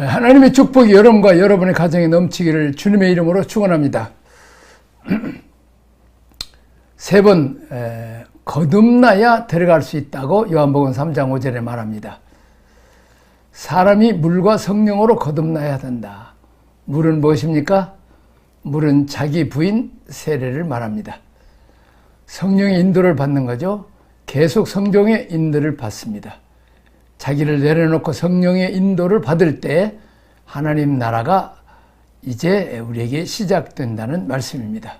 하나님의 축복이 여러분과 여러분의 가정에 넘치기를 주님의 이름으로 축원합니다. 세 번 거듭나야 들어갈 수 있다고 요한복음 3장 5절에 말합니다. 사람이 물과 성령으로 거듭나야 된다. 물은 무엇입니까? 물은 자기 부인 세례를 말합니다. 성령의 인도를 받는 거죠. 계속 성령의 인도를 받습니다. 자기를 내려놓고 성령의 인도를 받을 때 하나님 나라가 이제 우리에게 시작된다는 말씀입니다.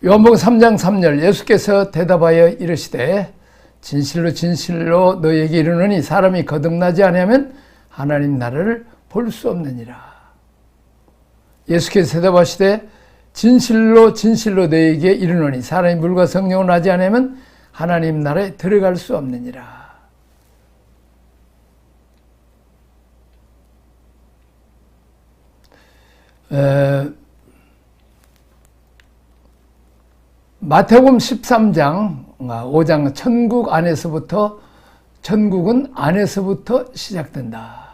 요한복음 3장 3절 예수께서 대답하여 이르시되 진실로 진실로 너희에게 이르노니 사람이 거듭나지 아니하면 하나님 나라를 볼 수 없느니라. 예수께서 대답하시되 진실로 진실로 너희에게 이르노니 사람이 물과 성령으로 나지 아니하면 하나님 나라에 들어갈 수 없느니라. 마태복음 13장 5장 천국은 안에서부터 시작된다.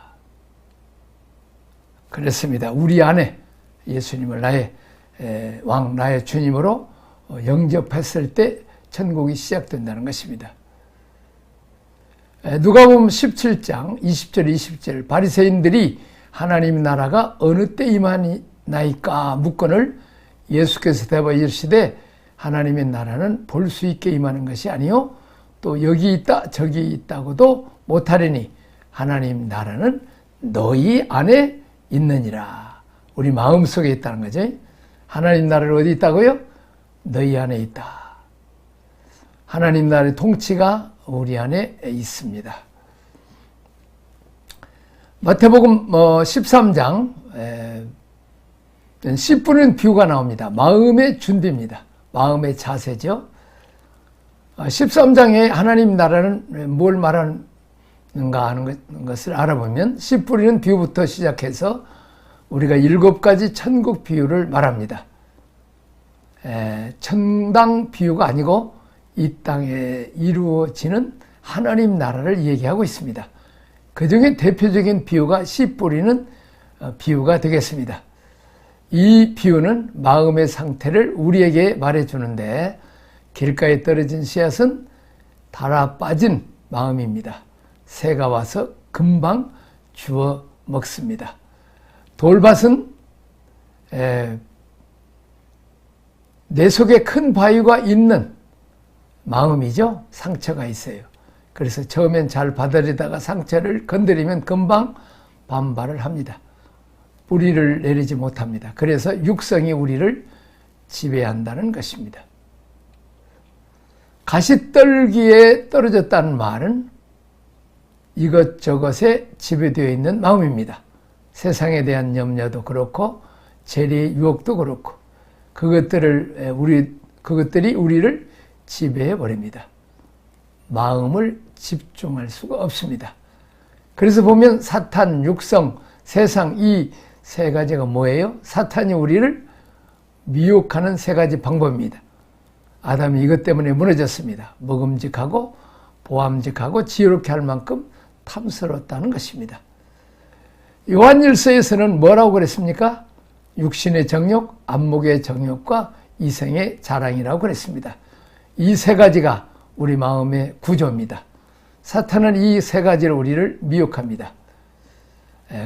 그렇습니다. 우리 안에 예수님을 나의 왕, 나의 주님으로 영접했을 때 천국이 시작된다는 것입니다. 누가복음 17장 20절 20절 바리새인들이 하나님 나라가 어느 때 임하나이까 묻거늘 예수께서 대답하여 이르시되 하나님의 나라는 볼 수 있게 임하는 것이 아니요 또 여기 있다 저기 있다고도 못하리니 하나님 나라는 너희 안에 있느니라. 우리 마음속에 있다는 거죠. 하나님 나라는 어디 있다고요? 너희 안에 있다. 하나님 나라의 통치가 우리 안에 있습니다. 마태복음 13장 씨 뿌리는 비유가 나옵니다. 마음의 준비입니다. 마음의 자세죠. 13장에 하나님 나라는 뭘 말하는가 하는 것을 알아보면 씨 뿌리는 비유부터 시작해서 우리가 7가지 천국 비유를 말합니다. 천당 비유가 아니고 이 땅에 이루어지는 하나님 나라를 얘기하고 있습니다. 그 중에 대표적인 비유가 씨 뿌리는 비유가 되겠습니다. 이 비유는 마음의 상태를 우리에게 말해주는데 길가에 떨어진 씨앗은 닳아 빠진 마음입니다. 새가 와서 금방 주워 먹습니다. 돌밭은 내 속에 큰 바위가 있는 마음이죠. 상처가 있어요. 그래서 처음엔 잘 받아들이다가 상처를 건드리면 금방 반발을 합니다. 뿌리를 내리지 못합니다. 그래서 육성이 우리를 지배한다는 것입니다. 가시떨기에 떨어졌다는 말은 이것저것에 지배되어 있는 마음입니다. 세상에 대한 염려도 그렇고 재리의 유혹도 그렇고 그것들이 우리를 지배해 버립니다. 마음을 집중할 수가 없습니다. 그래서 보면 사탄, 육성, 세상 이 세 가지가 뭐예요? 사탄이 우리를 미혹하는 세 가지 방법입니다. 아담이 이것 때문에 무너졌습니다. 먹음직하고 보암직하고 지혜롭게 할 만큼 탐스러웠다는 것입니다. 요한일서에서는 뭐라고 그랬습니까? 육신의 정욕, 안목의 정욕과 이생의 자랑이라고 그랬습니다. 이 세 가지가 우리 마음의 구조입니다. 사탄은 이 세 가지로 우리를 미혹합니다.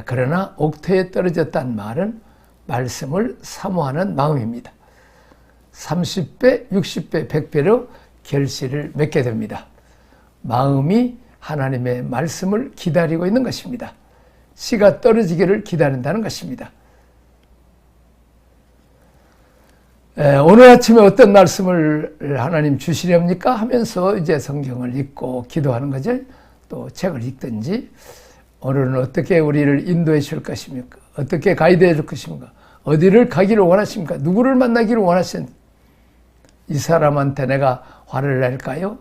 그러나 옥토에 떨어졌다는 말은 말씀을 사모하는 마음입니다. 30배, 60배, 100배로 결실을 맺게 됩니다. 마음이 하나님의 말씀을 기다리고 있는 것입니다. 씨가 떨어지기를 기다린다는 것입니다. 오늘 아침에 어떤 말씀을 하나님 주시렵니까? 하면서 이제 성경을 읽고 기도하는 거죠. 또 책을 읽든지 오늘은 어떻게 우리를 인도해 줄 것입니까? 어떻게 가이드해 줄 것입니까? 어디를 가기를 원하십니까? 누구를 만나기를 원하십니까? 이 사람한테 내가 화를 낼까요?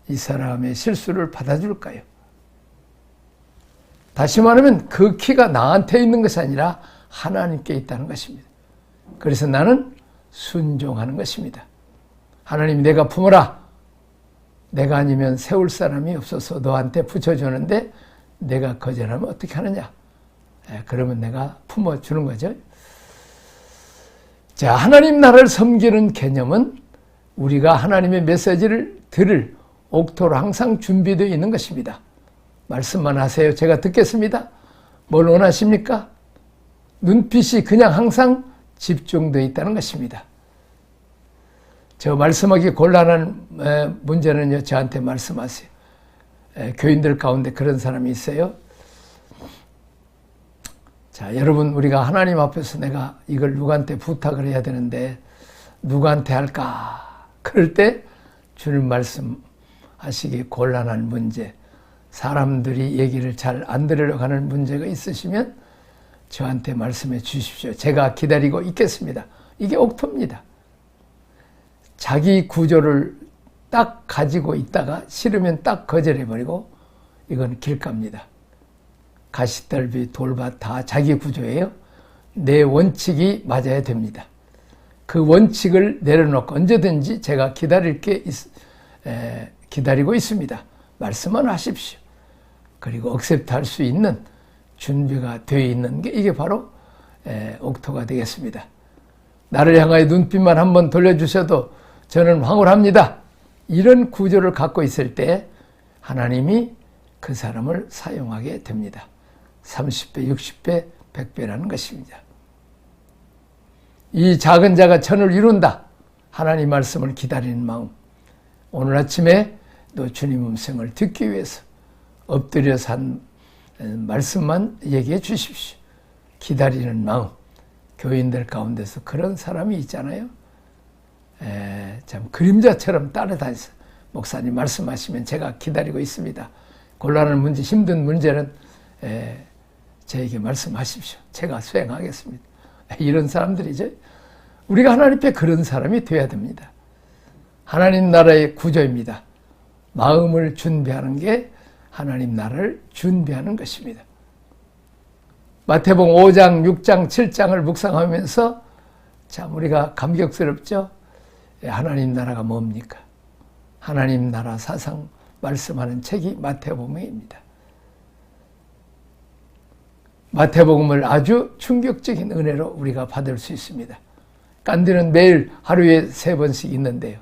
이 사람의 실수를 받아줄까요? 다시 말하면 그 키가 나한테 있는 것이 아니라 하나님께 있다는 것입니다. 그래서 나는 순종하는 것입니다. 하나님 내가 품어라. 내가 아니면 세울 사람이 없어서 너한테 붙여주는데 내가 거절하면 어떻게 하느냐? 그러면 내가 품어주는 거죠. 자, 하나님 나라를 섬기는 개념은 우리가 하나님의 메시지를 들을 옥토로 항상 준비되어 있는 것입니다. 말씀만 하세요. 제가 듣겠습니다. 뭘 원하십니까? 눈빛이 그냥 항상 집중되어 있다는 것입니다. 저 말씀하기 곤란한 문제는요, 저한테 말씀하세요. 교인들 가운데 그런 사람이 있어요. 자, 여러분, 우리가 하나님 앞에서 내가 이걸 누구한테 부탁을 해야 되는데 누구한테 할까? 그럴 때 주님 말씀하시기 곤란한 문제, 사람들이 얘기를 잘 안 들으려고 하는 문제가 있으시면 저한테 말씀해 주십시오. 제가 기다리고 있겠습니다. 이게 옥토입니다. 자기 구조를 딱 가지고 있다가 싫으면 딱 거절해버리고, 이건 길가입니다. 가시떨비, 돌밭 다 자기 구조예요. 내 원칙이 맞아야 됩니다. 그 원칙을 내려놓고 언제든지 제가 기다리고 있습니다. 말씀만 하십시오. 그리고 억셉트 할 수 있는 준비가 되어 있는 게 이게 바로 옥토가 되겠습니다. 나를 향하여 눈빛만 한번 돌려주셔도 저는 황홀합니다. 이런 구조를 갖고 있을 때 하나님이 그 사람을 사용하게 됩니다. 30배, 60배, 100배라는 것입니다. 이 작은 자가 천을 이룬다. 하나님 말씀을 기다리는 마음. 오늘 아침에 또 주님 음성을 듣기 위해서 엎드려서 한 말씀만 얘기해 주십시오. 기다리는 마음. 교인들 가운데서 그런 사람이 있잖아요. 참 그림자처럼 따라다니서 목사님 말씀하시면 제가 기다리고 있습니다. 곤란한 문제, 힘든 문제는 저에게 말씀하십시오. 제가 수행하겠습니다. 이런 사람들이죠. 우리가 하나님 앞에 그런 사람이 되어야 됩니다. 하나님 나라의 구조입니다. 마음을 준비하는 게 하나님 나라를 준비하는 것입니다. 마태복음 5장, 6장, 7장을 묵상하면서 참 우리가 감격스럽죠. 하나님 나라가 뭡니까? 하나님 나라 사상 말씀하는 책이 마태복음입니다. 마태복음을 아주 충격적인 은혜로 우리가 받을 수 있습니다. 깐디는 매일 하루에 3번씩 있는데요.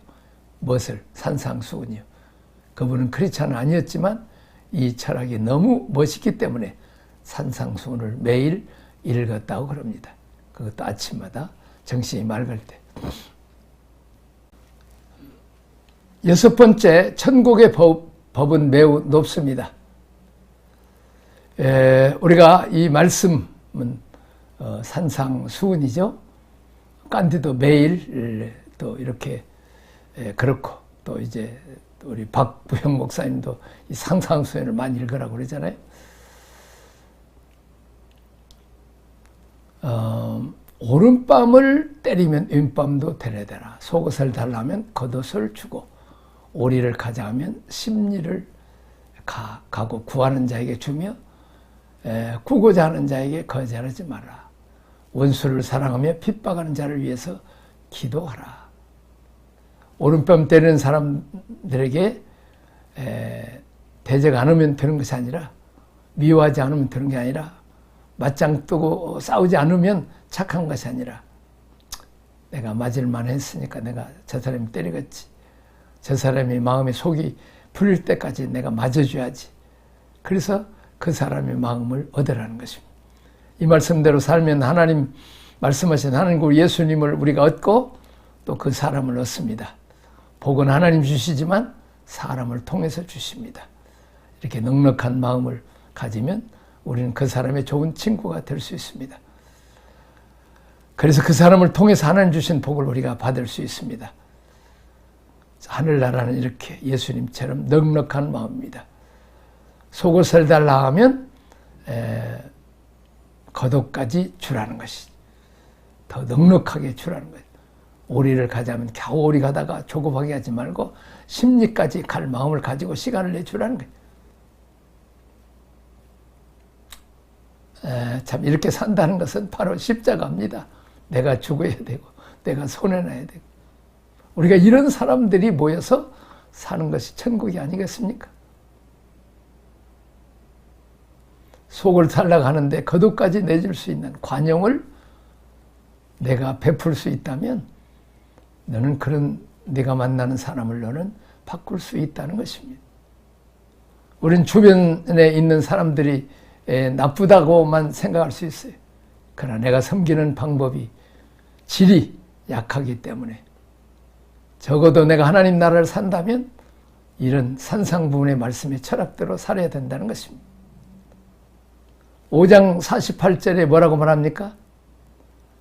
무엇을? 산상수훈이요. 그분은 크리스찬은 아니었지만 이 철학이 너무 멋있기 때문에 산상수훈을 매일 읽었다고 그럽니다. 그것도 아침마다 정신이 맑을 때. 6번째, 천국의 법은 매우 높습니다. 우리가 이 말씀은 산상수훈이죠. 깐디도 매일 또 이렇게 그렇고, 또 이제 우리 박부영 목사님도 이 산상수훈을 많이 읽으라고 그러잖아요. 오른밤을 때리면 왼밤도 데려다라. 속옷을 달라면 겉옷을 주고, 오리를 가자 하면 심리를 가고, 구하는 자에게 주며 구고자 하는 자에게 거절하지 마라. 원수를 사랑하며 핍박하는 자를 위해서 기도하라. 오른밤 때리는 사람들에게 대적 안 하면 되는 것이 아니라, 미워하지 않으면 되는 게 아니라, 맞짱 뜨고 싸우지 않으면 착한 것이 아니라, 내가 맞을만 했으니까 내가 저 사람이 때리겠지. 저 사람이 마음에 속이 풀릴 때까지 내가 맞아줘야지. 그래서 그 사람의 마음을 얻으라는 것입니다. 이 말씀대로 살면 하나님 말씀하신 하나님 예수님을 우리가 얻고 또 그 사람을 얻습니다. 복은 하나님 주시지만 사람을 통해서 주십니다. 이렇게 넉넉한 마음을 가지면 우리는 그 사람의 좋은 친구가 될 수 있습니다. 그래서 그 사람을 통해서 하나님 주신 복을 우리가 받을 수 있습니다. 하늘나라는 이렇게 예수님처럼 넉넉한 마음입니다. 속옷을 달라 하면 겉옷까지 주라는 것이, 더 넉넉하게 주라는 거예요. 오리를 가자면 겨우 오리 가다가 조급하게 하지 말고 심리까지 갈 마음을 가지고 시간을 내주라는 거예요. 참 이렇게 산다는 것은 바로 십자가입니다. 내가 죽어야 되고 내가 손해놔야 되고, 우리가 이런 사람들이 모여서 사는 것이 천국이 아니겠습니까? 속을 살라가는데 거두까지 내줄 수 있는 관용을 내가 베풀 수 있다면 너는 그런 네가 만나는 사람을 너는 바꿀 수 있다는 것입니다. 우린 주변에 있는 사람들이 나쁘다고만 생각할 수 있어요. 그러나 내가 섬기는 방법이 질이 약하기 때문에 적어도 내가 하나님 나라를 산다면 이런 산상부훈의 말씀의 철학대로 살아야 된다는 것입니다. 5장 48절에 뭐라고 말합니까?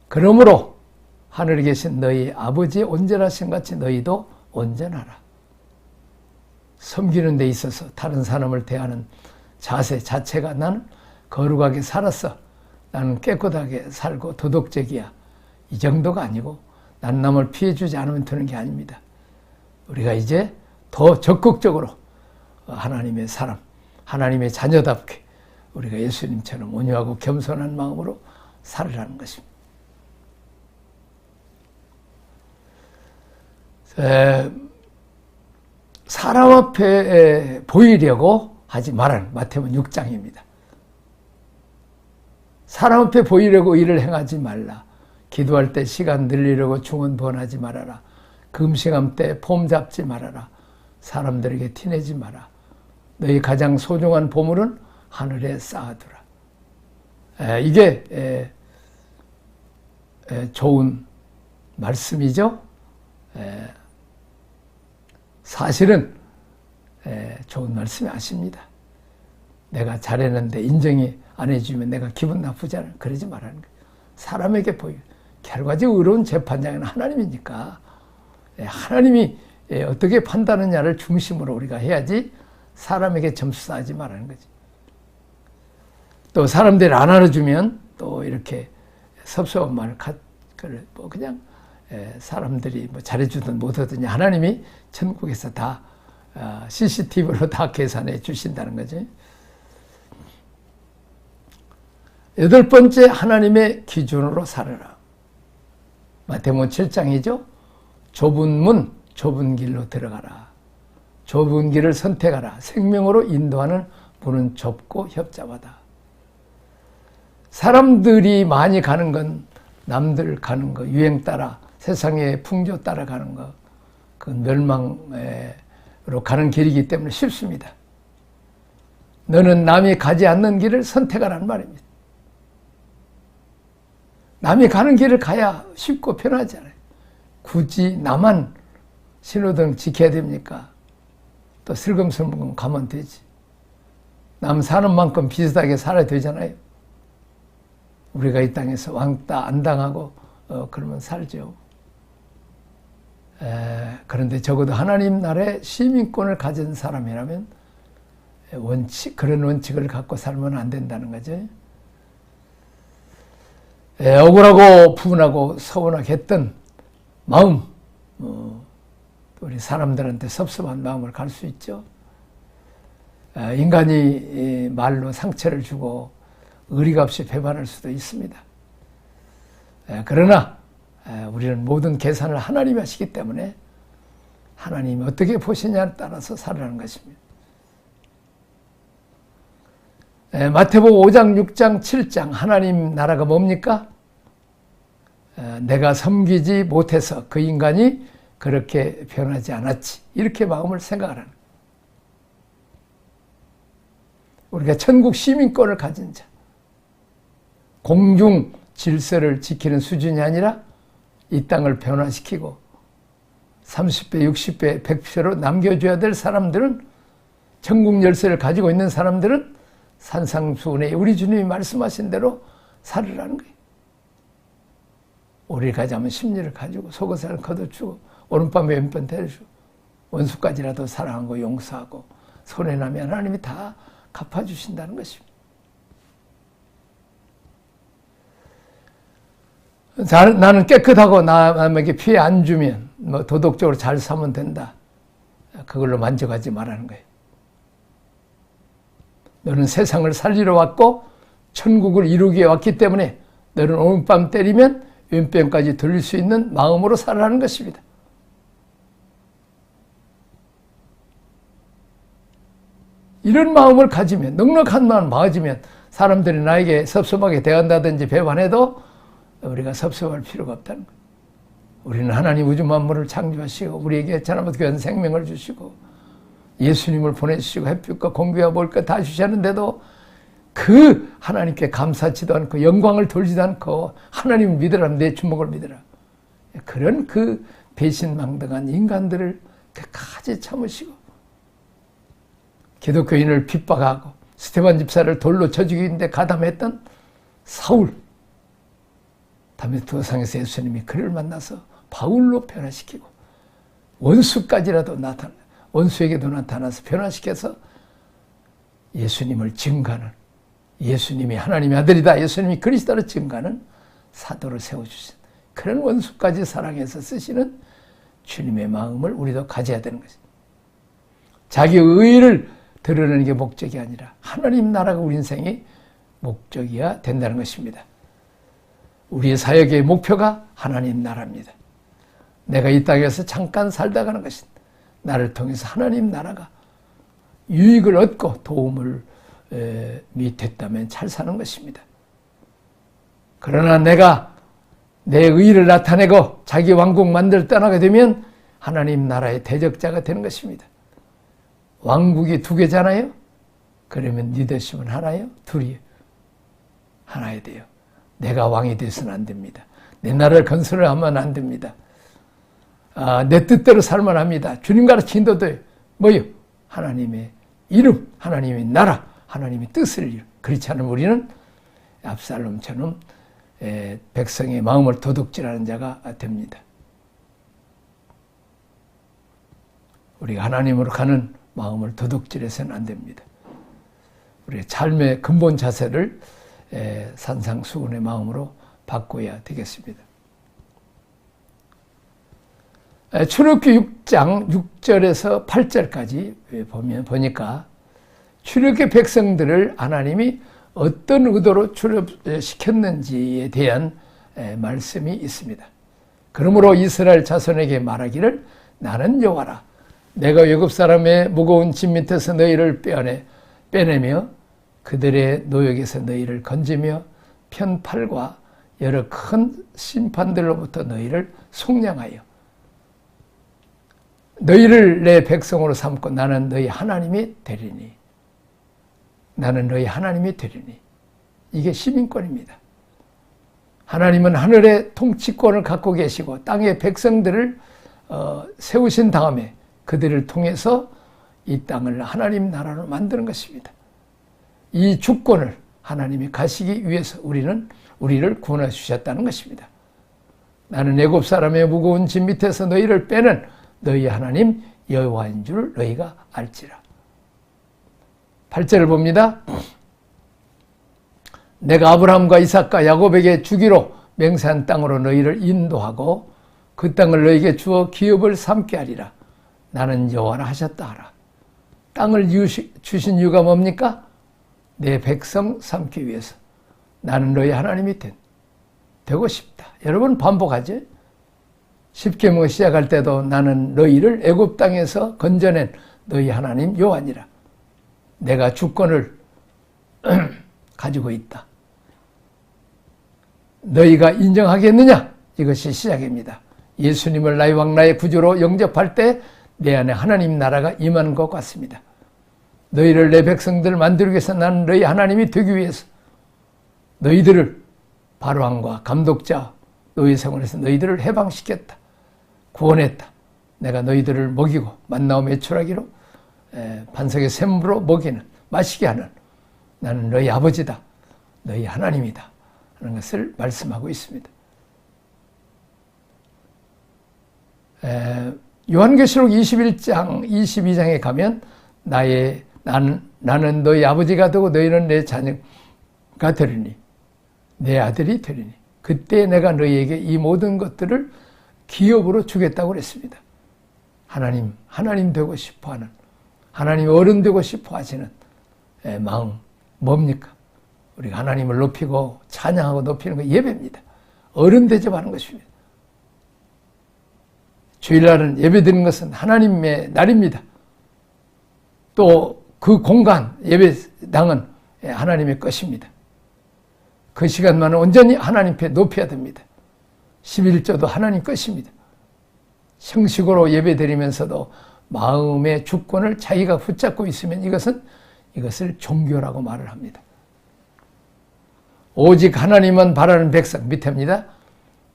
그러므로 하늘에 계신 너희 아버지의 온전하신 같이 너희도 온전하라. 섬기는 데 있어서 다른 사람을 대하는 자세 자체가 나는 거룩하게 살았어. 나는 깨끗하게 살고 도덕적이야. 이 정도가 아니고 난 남을 피해주지 않으면 되는 게 아닙니다. 우리가 이제 더 적극적으로 하나님의 사람, 하나님의 자녀답게 우리가 예수님처럼 온유하고 겸손한 마음으로 살으라는 것입니다. 사람 앞에 보이려고 하지 말라는 마태복음 6장입니다. 사람 앞에 보이려고 일을 행하지 말라. 기도할 때 시간 늘리려고 중언부언하지 말아라. 금식함 때 폼 잡지 말아라. 사람들에게 티내지 마라. 너희 가장 소중한 보물은 하늘에 쌓아두라. 이게 좋은 말씀이죠. 사실은 좋은 말씀이 아십니다. 내가 잘했는데 인정이 안 해주면 내가 기분 나쁘지 않아. 그러지 말라는 거예요. 사람에게 보여. 결과적으로 의로운 재판장은 하나님이니까 하나님이 어떻게 판단하느냐를 중심으로 우리가 해야지 사람에게 점수 쌓지 말라는 거지. 또 사람들이 안 알아주면 또 이렇게 섭섭한 말을 뭐 그냥 사람들이 뭐 잘해주든 못하든 하나님이 천국에서 다 CCTV로 다 계산해 주신다는 거지. 8번째, 하나님의 기준으로 살아라. 마태복음 7장이죠. 좁은 문, 좁은 길로 들어가라. 좁은 길을 선택하라. 생명으로 인도하는 문은 좁고 협잡하다. 사람들이 많이 가는 건 남들 가는 거, 유행 따라, 세상의 풍조 따라 가는 거, 그 멸망으로 가는 길이기 때문에 쉽습니다. 너는 남이 가지 않는 길을 선택하라는 말입니다. 남이 가는 길을 가야 쉽고 편하잖아요. 굳이 나만 신호등 지켜야 됩니까? 또 슬금슬금 가면 되지. 남 사는 만큼 비슷하게 살아야 되잖아요. 우리가 이 땅에서 왕따 안 당하고 그러면 살죠. 그런데 적어도 하나님 나라의 시민권을 가진 사람이라면 그런 원칙을 갖고 살면 안 된다는 거죠. 억울하고 분하고 서운하게 했던 마음, 우리 사람들한테 섭섭한 마음을 갈 수 있죠. 인간이 말로 상처를 주고 의리가 없이 배반할 수도 있습니다. 그러나 우리는 모든 계산을 하나님이 하시기 때문에 하나님이 어떻게 보시냐에 따라서 살아가는 것입니다. 마태복음 5장, 6장, 7장 하나님 나라가 뭡니까? 내가 섬기지 못해서 그 인간이 그렇게 변하지 않았지. 이렇게 마음을 생각하라는 거예요. 우리가 천국 시민권을 가진 자, 공중 질서를 지키는 수준이 아니라 이 땅을 변화시키고 30배, 60배, 100배로 남겨줘야 될 사람들은, 천국 열쇠를 가지고 있는 사람들은 산상수훈에 우리 주님이 말씀하신 대로 살으라는 거예요. 오리를 가자면 심리를 가지고 속옷을 걷어주고 오른밤에 왼밤 때려주고 원수까지라도 사랑하고 용서하고 손해나면 하나님이 다 갚아주신다는 것입니다. 나는 깨끗하고 남에게 피해 안 주면 뭐 도덕적으로 잘 살면 된다. 그걸로 만족하지 말라는 거예요. 너는 세상을 살리러 왔고 천국을 이루기 위해 왔기 때문에 너는 오른밤 때리면 왼뺨까지 돌릴 수 있는 마음으로 살아가는 것입니다. 이런 마음을 가지면, 넉넉한 마음을 가지면 사람들이 나에게 섭섭하게 대한다든지 배반해도 우리가 섭섭할 필요가 없다는 거예요. 우리는 하나님 우주 만물을 창조하시고 우리에게 천하무도 귀한 생명을 주시고 예수님을 보내주시고 햇빛과 공기와 먹을 것 다 주셨는데도 그 하나님께 감사치도 않고 영광을 돌지도 않고 하나님을 믿으라, 내 주먹을 믿으라. 그런 그 배신망덕한 인간들을 끝까지 참으시고 기독교인을 핍박하고 스데반 집사를 돌로 쳐 죽이는데 가담했던 사울, 다메섹 도상에서 예수님이 그를 만나서 바울로 변화시키고 원수까지라도 원수에게도 나타나서 변화시켜서 예수님을 증거하는, 예수님이 하나님의 아들이다, 예수님이 그리스도를 증거하는 사도를 세워주신 그런 원수까지 사랑해서 쓰시는 주님의 마음을 우리도 가져야 되는 것입니다. 자기 의의를 드러내는 게 목적이 아니라 하나님 나라가 우리 인생의 목적이어야 된다는 것입니다. 우리의 사역의 목표가 하나님 나라입니다. 내가 이 땅에서 잠깐 살다 가는 것입니다. 나를 통해서 하나님 나라가 유익을 얻고 도움을 됐다면 잘 사는 것입니다. 그러나 내가 내 의의를 나타내고 자기 왕국 만들 떠나게 되면 하나님 나라의 대적자가 되는 것입니다. 왕국이 두 개잖아요. 그러면 리더십은 하나요? 둘이요? 하나야 돼요. 내가 왕이 되어서는 안 됩니다. 내 나라를 건설을 하면 안 됩니다. 내 뜻대로 살만 합니다. 주님 가르친 인도도 뭐요? 하나님의 이름, 하나님의 나라, 하나님의 뜻을 이루. 그렇지 않으면 우리는 압살롬처럼 백성의 마음을 도둑질하는 자가 됩니다. 우리가 하나님으로 가는 마음을 도둑질해서는 안 됩니다. 우리의 삶의 근본 자세를 산상수훈의 마음으로 바꿔야 되겠습니다. 출애굽기 6장 6절에서 8절까지 보니까 출애굽의 백성들을 하나님이 어떤 의도로 출애굽시켰는지에 대한 말씀이 있습니다. 그러므로 이스라엘 자손에게 말하기를 나는 여호와라. 내가 애굽 사람의 무거운 짐 밑에서 너희를 빼내며 그들의 노역에서 너희를 건지며 편팔과 여러 큰 심판들로부터 너희를 속량하여 너희를 내 백성으로 삼고 나는 너희 하나님이 되리니. 나는 너희 하나님이 되리니. 이게 시민권입니다. 하나님은 하늘의 통치권을 갖고 계시고 땅의 백성들을 세우신 다음에 그들을 통해서 이 땅을 하나님 나라로 만드는 것입니다. 이 주권을 하나님이 가시기 위해서 우리를 구원해 주셨다는 것입니다. 나는 애굽 사람의 무거운 짐 밑에서 너희를 빼는 너희 하나님 여호와인 줄 너희가 알지라. 8절을 봅니다. 내가 아브라함과 이삭과 야곱에게 주기로 맹세한 땅으로 너희를 인도하고 그 땅을 너희에게 주어 기업을 삼게 하리라. 나는 여호와라 하셨다 하라. 땅을 주신 이유가 뭡니까? 내 백성 삼기 위해서. 나는 너희 하나님이 되고 싶다. 여러분 반복하죠? 십계명 시작할 때도 나는 너희를 애굽 땅에서 건져낸 너희 하나님 여호와니라. 내가 주권을 가지고 있다. 너희가 인정하겠느냐? 이것이 시작입니다. 예수님을 나의 왕 나의 구주로 영접할 때 내 안에 하나님 나라가 임하는 것 같습니다. 너희를 내 백성들을 만들기 위해서 나는 너희 하나님이 되기 위해서 너희들을 바로왕과 감독자 노예 생활에서 너희들을 해방시켰다. 구원했다. 내가 너희들을 먹이고 만나오 메추라기로 반석의 샘으로 먹이는 마시게 하는 나는 너희 아버지다. 너희 하나님이다. 하는 것을 말씀하고 있습니다. 요한계시록 21장 22장에 가면 나는 너희 아버지가 되고 너희는 내 자녀가 되리니 내 아들이 되리니 그때 내가 너희에게 이 모든 것들을 기업으로 주겠다고 그랬습니다. 하나님 되고 싶어하는 하나님 어른 되고 싶어 하시는 마음 뭡니까? 우리가 하나님을 높이고 찬양하고 높이는 거 예배입니다. 어른 대접하는 것입니다. 주일날은 예배드리는 것은 하나님의 날입니다. 또 그 공간 예배당은 하나님의 것입니다. 그 시간만은 온전히 하나님 앞에 높여야 됩니다. 11조도 하나님 것입니다. 형식으로 예배드리면서도 마음의 주권을 자기가 붙잡고 있으면 이것을 종교라고 말을 합니다. 오직 하나님만 바라는 백성 밑에입니다.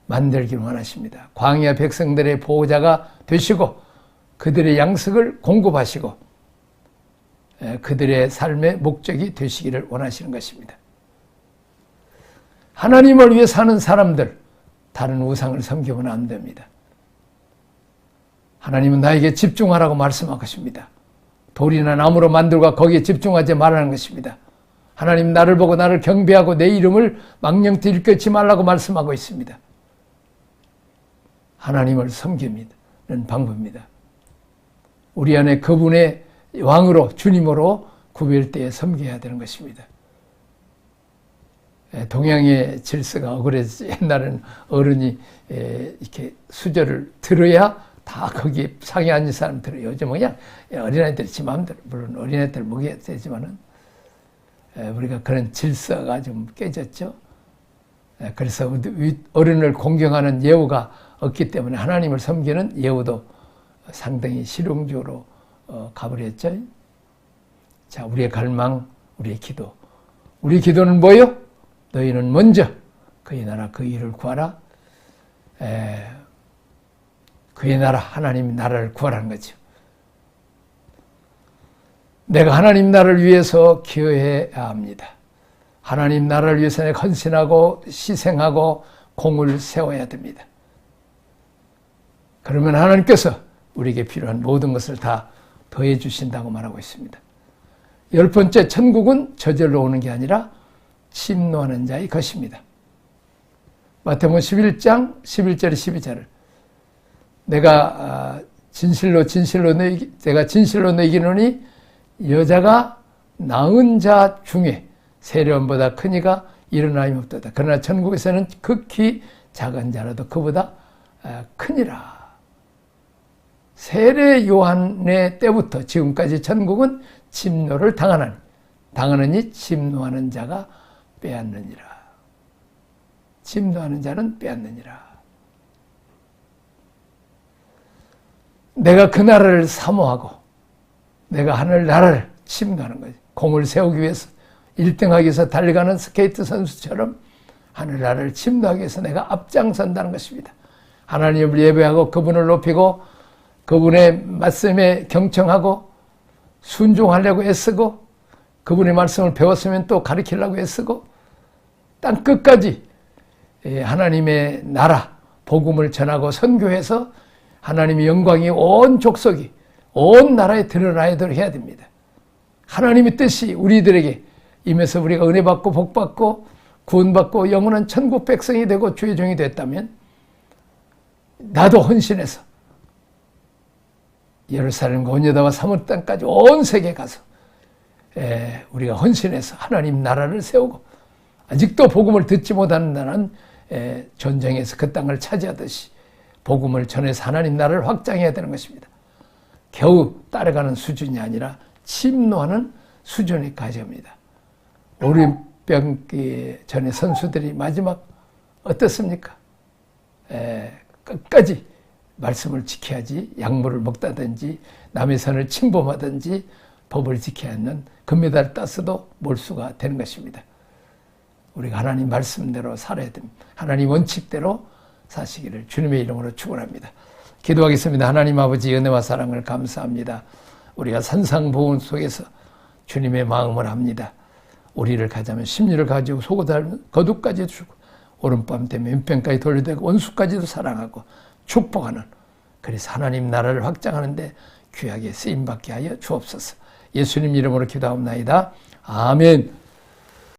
만들기를 원하십니다. 광야 백성들의 보호자가 되시고 그들의 양식을 공급하시고 그들의 삶의 목적이 되시기를 원하시는 것입니다. 하나님을 위해 사는 사람들, 다른 우상을 섬기면 안 됩니다. 하나님은 나에게 집중하라고 말씀하고 것입니다. 돌이나 나무로 만들고 거기에 집중하지 말라는 것입니다. 하나님 나를 보고 나를 경배하고 내 이름을 망령되이 일컫지 말라고 말씀하고 있습니다. 하나님을 섬기는 방법입니다. 우리 안에 그분의 왕으로 주님으로 구별되어 섬겨야 되는 것입니다. 동양의 질서가 억울해서 옛날에는 어른이 이렇게 수저를 들어야 다 거기에 상에 앉은 사람 들어요. 요즘은 그냥 어린아이들이 지 마음대로, 물론 어린아이들 먹여야 되지만은 우리가 그런 질서가 좀 깨졌죠. 그래서 어른을 공경하는 예우가 없기 때문에 하나님을 섬기는 예우도 상당히 실용적으로 가버렸죠. 자, 우리의 갈망, 우리의 기도. 우리 기도는 뭐요? 너희는 먼저 그의 나라, 그 일을 구하라. 그의 나라, 하나님 나라를 구하라는 거죠. 내가 하나님 나라를 위해서 기여해야 합니다. 하나님 나라를 위해서 내가 헌신하고 희생하고 공을 세워야 됩니다. 그러면 하나님께서 우리에게 필요한 모든 것을 다 더해 주신다고 말하고 있습니다. 10번째, 천국은 저절로 오는 게 아니라 침노하는 자의 것입니다. 마태복음 11장 11절 12절을 내가 진실로 너희에게 여자가 낳은 자 중에 세례원보다 큰 이가 일어나임 없도다. 그러나 천국에서는 극히 작은 자라도 그보다 크니라. 세례 요한의 때부터 지금까지 천국은 침노를 당하느니 침노하는 자가 빼앗느니라. 침노하는 자는 빼앗느니라. 내가 그 나라를 사모하고 내가 하늘 나라를 침노하는 거지. 공을 세우기 위해서 1등하기 위해서 달려가는 스케이트 선수처럼 하늘 나라를 침노하기 위해서 내가 앞장선다는 것입니다. 하나님을 예배하고 그분을 높이고 그분의 말씀에 경청하고 순종하려고 애쓰고 그분의 말씀을 배웠으면 또 가르치려고 애쓰고 땅 끝까지 하나님의 나라 복음을 전하고 선교해서 하나님의 영광이 온 족속이 온 나라에 드러나도록 해야 됩니다. 하나님의 뜻이 우리들에게 임해서 우리가 은혜 받고 복 받고 구원받고 영원한 천국 백성이 되고 주의 종이 됐다면 나도 헌신해서 예루살렘과 온 유다와 사뭇 땅까지 온 세계에 가서 우리가 헌신해서 하나님 나라를 세우고 아직도 복음을 듣지 못하는 나라는 전쟁에서 그 땅을 차지하듯이 복음을 전해서 하나님 나라를 확장해야 되는 것입니다. 겨우 따라가는 수준이 아니라 침노하는 수준에 가져옵니다. 올림픽 전에 선수들이 마지막 어떻습니까? 끝까지 말씀을 지켜야지 약물을 먹다든지 남의 선을 침범하든지 법을 지켜야 하는 금메달을 땄어도 몰수가 되는 것입니다. 우리가 하나님 말씀대로 살아야 됩니다. 하나님 원칙대로 사시기를 주님의 이름으로 축원합니다. 기도하겠습니다. 하나님 아버지 은혜와 사랑을 감사합니다. 우리가 산상보훈 속에서 주님의 마음을 합니다. 우리를 가자면 심리를 가지고 속을 닮은 거두까지도 주고 오른밤 되면 왼편까지 돌려대고 원수까지도 사랑하고 축복하는 그래서 하나님 나라를 확장하는데 귀하게 쓰임받게 하여 주옵소서. 예수님 이름으로 기도하옵나이다. 아멘.